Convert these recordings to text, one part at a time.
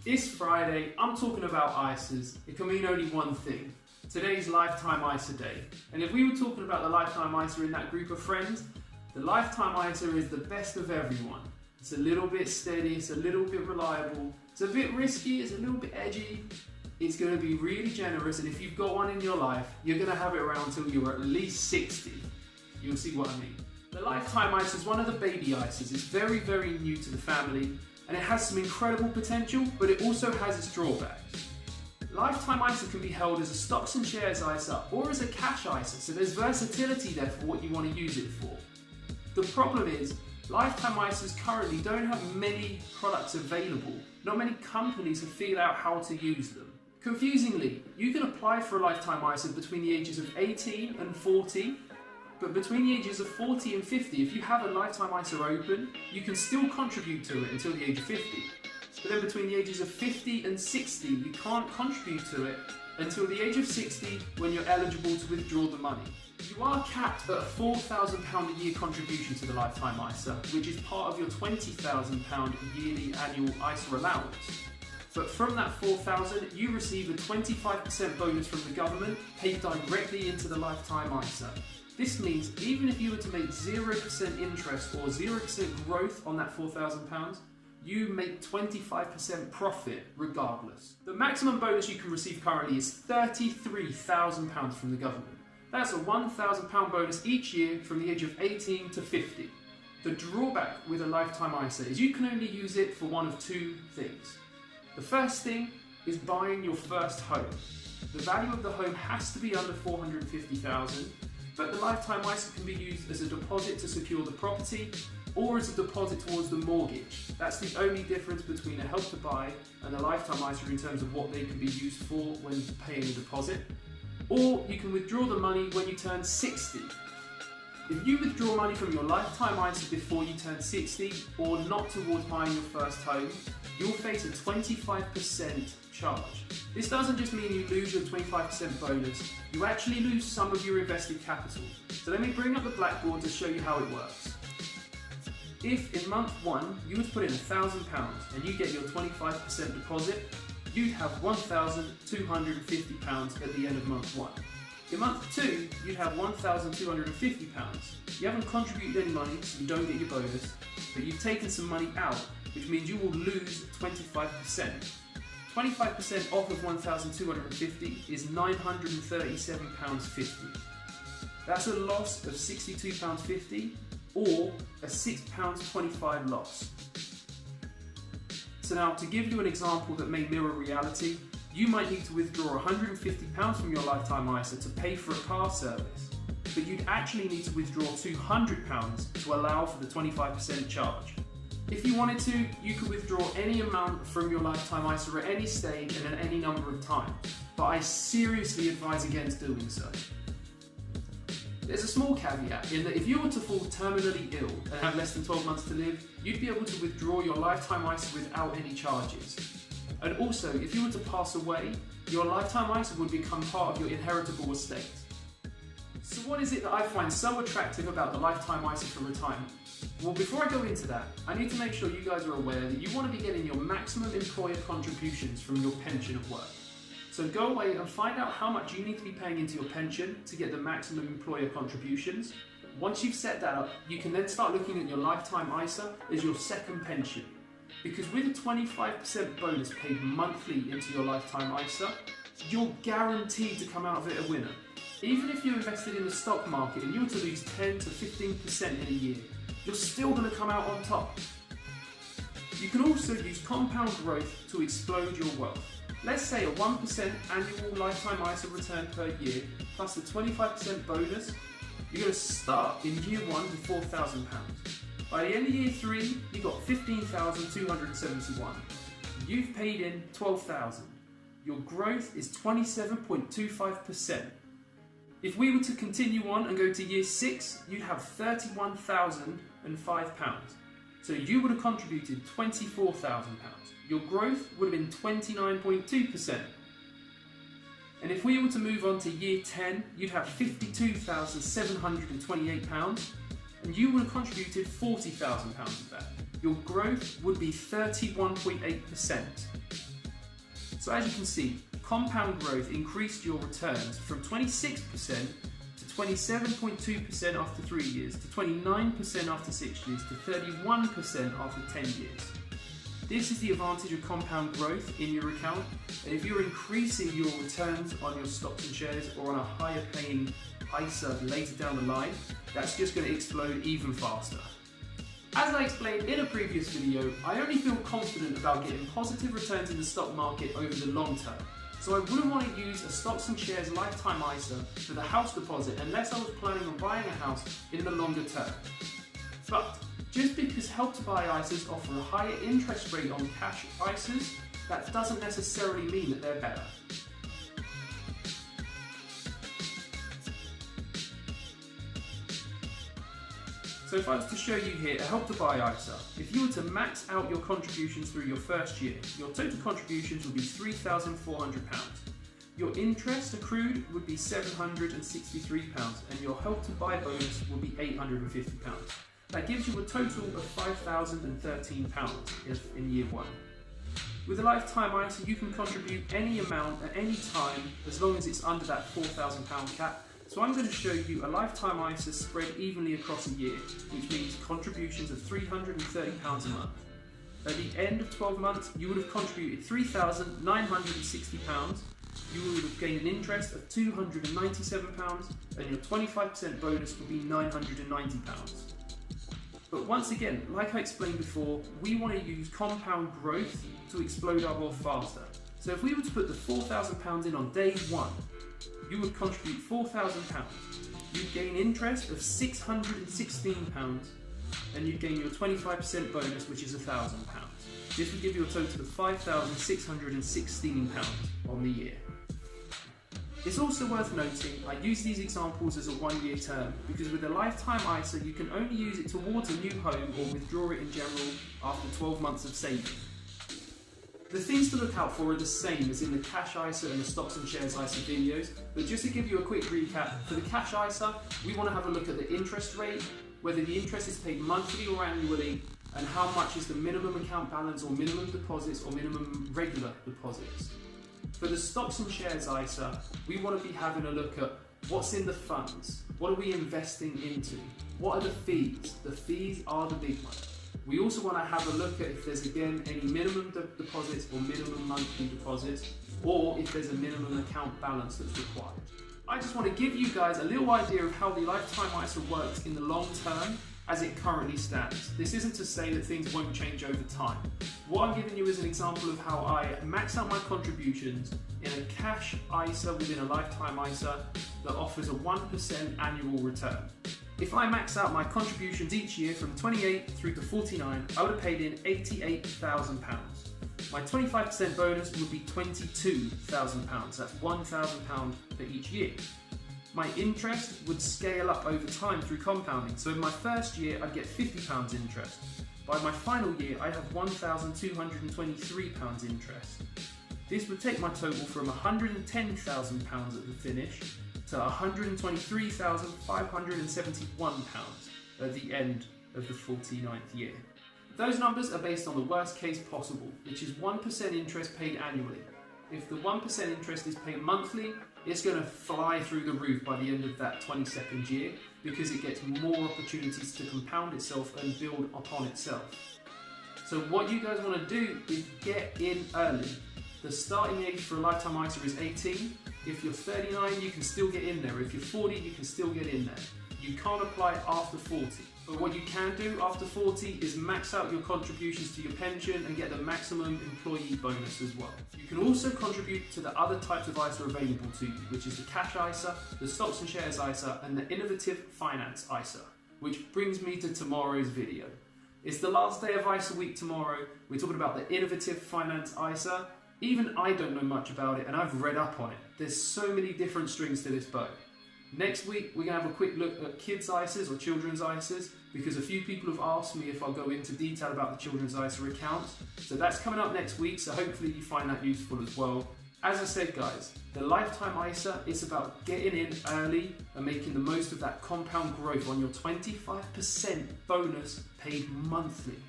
It's Friday, I'm talking about ISAs. It can mean only one thing. Today's Lifetime ISA Day. And if we were talking about the Lifetime ISA in that group of friends, the Lifetime ISA is the best of everyone. It's a little bit steady, it's a little bit reliable, it's a bit risky, it's a little bit edgy. It's going to be really generous, and if you've got one in your life, you're going to have it around until you're at least 60. You'll see what I mean. The Lifetime ISA is one of the baby ISAs. It's very, very new to the family, and it has some incredible potential, but it also has its drawbacks. Lifetime ISA can be held as a stocks and shares ISA or as a cash ISA, so there's versatility there for what you want to use it for. The problem is, Lifetime ISAs currently don't have many products available. Not many companies have figured out how to use them. Confusingly, you can apply for a Lifetime ISA between the ages of 18 and 40, but between the ages of 40 and 50, if you have a Lifetime ISA open, you can still contribute to it until the age of 50. But then between the ages of 50 and 60, you can't contribute to it until the age of 60 when you're eligible to withdraw the money. You are capped at a £4,000 a year contribution to the Lifetime ISA, which is part of your £20,000 yearly annual ISA allowance. But from that $4,000, you receive a 25% bonus from the government paid directly into the Lifetime ISA. This means even if you were to make 0% interest or 0% growth on that £4,000, you make 25% profit regardless. The maximum bonus you can receive currently is £33,000 from the government. That's a £1,000 bonus each year from the age of 18 to 50. The drawback with a Lifetime ISA is you can only use it for one of two things. The first thing is buying your first home. The value of the home has to be under $450,000, but the Lifetime ISA can be used as a deposit to secure the property or as a deposit towards the mortgage. That's the only difference between a Help to Buy and a Lifetime ISA in terms of what they can be used for when paying a deposit. Or you can withdraw the money when you turn 60. If you withdraw money from your Lifetime ISA before you turn 60 or not towards buying your first home, you'll face a 25% charge. This doesn't just mean you lose your 25% bonus, you actually lose some of your invested capital. So let me bring up the blackboard to show you how it works. If in month 1 you were to put in £1,000 and you get your 25% deposit, you'd have £1,250 at the end of month 1. In month 2, you'd have £1,250. You haven't contributed any money, so you don't get your bonus, but you've taken some money out, which means you will lose 25%. 25% off of £1,250 is £937.50. That's a loss of £62.50 or a £6.25 loss. So now, to give you an example that may mirror reality, you might need to withdraw £150 from your Lifetime ISA to pay for a car service, but you'd actually need to withdraw £200 to allow for the 25% charge. If you wanted to, you could withdraw any amount from your Lifetime ISA at any stage and at any number of times, but I seriously advise against doing so. There's a small caveat in that if you were to fall terminally ill and have less than 12 months to live, you'd be able to withdraw your Lifetime ISA without any charges. And also, if you were to pass away, your Lifetime ISA would become part of your inheritable estate. So what is it that I find so attractive about the Lifetime ISA for retirement? Well, before I go into that, I need to make sure you guys are aware that you want to be getting your maximum employer contributions from your pension at work. So go away and find out how much you need to be paying into your pension to get the maximum employer contributions. Once you've set that up, you can then start looking at your Lifetime ISA as your second pension. Because with a 25% bonus paid monthly into your Lifetime ISA, you're guaranteed to come out of it a winner. Even if you invested in the stock market and you were to lose 10 to 15% in a year, you're still going to come out on top. You can also use compound growth to explode your wealth. Let's say a 1% annual Lifetime ISA return per year plus a 25% bonus, you're going to start in year 1 with £4,000. By the end of year 3, you've got £15,271. You've paid in £12,000. Your growth is 27.25%. If we were to continue on and go to year 6, you'd have £31,005. So you would have contributed £24,000. Your growth would have been 29.2%. And if we were to move on to year 10, you'd have £52,728, and you would have contributed £40,000 of that. Your growth would be 31.8%. So as you can see, compound growth increased your returns from 26% to 27.2% after 3 years, to 29% after 6 years, to 31% after 10 years. This is the advantage of compound growth in your account, and if you're increasing your returns on your stocks and shares or on a higher paying ISA later down the line, that's just going to explode even faster. As I explained in a previous video, I only feel confident about getting positive returns in the stock market over the long term. So I wouldn't want to use a stocks and shares lifetime ISA for the house deposit unless I was planning on buying a house in the longer term. But just because Help to Buy ISAs offer a higher interest rate on cash ISAs, that doesn't necessarily mean that they're better. So if I was to show you here a Help to Buy ISA, if you were to max out your contributions through your first year, your total contributions would be £3,400. Your interest accrued would be £763 and your Help to Buy bonus would be £850. That gives you a total of £5,013 in year one. With a lifetime ISA, you can contribute any amount at any time as long as it's under that £4,000 cap. So I'm going to show you a lifetime ISA spread evenly across a year, which means contributions of £330 a month. At the end of 12 months, you would have contributed £3,960, you would have gained an interest of £297, and your 25% bonus would be £990. But once again, like I explained before, we want to use compound growth to explode our wealth faster. So if we were to put the £4,000 in on day one, you would contribute £4,000, you'd gain interest of £616, and you'd gain your 25% bonus, which is £1,000. This would give you a total of £5,616 on the year. It's also worth noting, I use these examples as a 1-year term, because with a lifetime ISA you can only use it towards a new home or withdraw it in general after 12 months of saving. The things to look out for are the same as in the cash ISA and the stocks and shares ISA videos, but just to give you a quick recap, for the cash ISA, we want to have a look at the interest rate, whether the interest is paid monthly or annually, and how much is the minimum account balance or minimum deposits or minimum regular deposits. For the stocks and shares ISA, we want to be having a look at what's in the funds, what are we investing into, what are the fees? The fees are the big one. We also want to have a look at if there's again any minimum deposits or minimum monthly deposits, or if there's a minimum account balance that's required. I just want to give you guys a little idea of how the lifetime ISA works in the long term as it currently stands. This isn't to say that things won't change over time. What I'm giving you is an example of how I max out my contributions in a cash ISA within a lifetime ISA that offers a 1% annual return. If I max out my contributions each year from 28 through to 49, I would have paid in £88,000. My 25% bonus would be £22,000, that's £1,000 for each year. My interest would scale up over time through compounding, so in my first year I'd get £50 interest. By my final year I'd have £1,223 interest. This would take my total from £110,000 at the finish to £123,571 at the end of the 49th year. Those numbers are based on the worst case possible, which is 1% interest paid annually. If the 1% interest is paid monthly, it's going to fly through the roof by the end of that 22nd year because it gets more opportunities to compound itself and build upon itself. So what you guys want to do is get in early. The starting age for a lifetime ISA is 18. If you're 39, you can still get in there. If you're 40, you can still get in there. You can't apply after 40. But what you can do after 40 is max out your contributions to your pension and get the maximum employee bonus as well. You can also contribute to the other types of ISA available to you, which is the cash ISA, the stocks and shares ISA, and the innovative finance ISA, which brings me to tomorrow's video. It's the last day of ISA week tomorrow. We're talking about the innovative finance ISA. Even I don't know much about it, and I've read up on it. There's so many different strings to this bow. Next week, we're going to have a quick look at kids' ISAs or children's ISAs, because a few people have asked me if I'll go into detail about the children's ISA accounts. So that's coming up next week, so hopefully you find that useful as well. As I said, guys, the lifetime ISA is about getting in early and making the most of that compound growth on your 25% bonus paid monthly.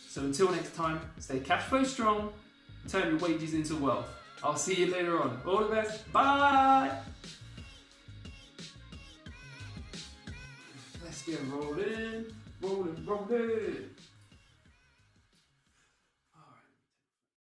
So until next time, stay cash flow strong, turn your wages into wealth. I'll see you later on. All the best. Bye. Let's get rolling, rolling, rolling.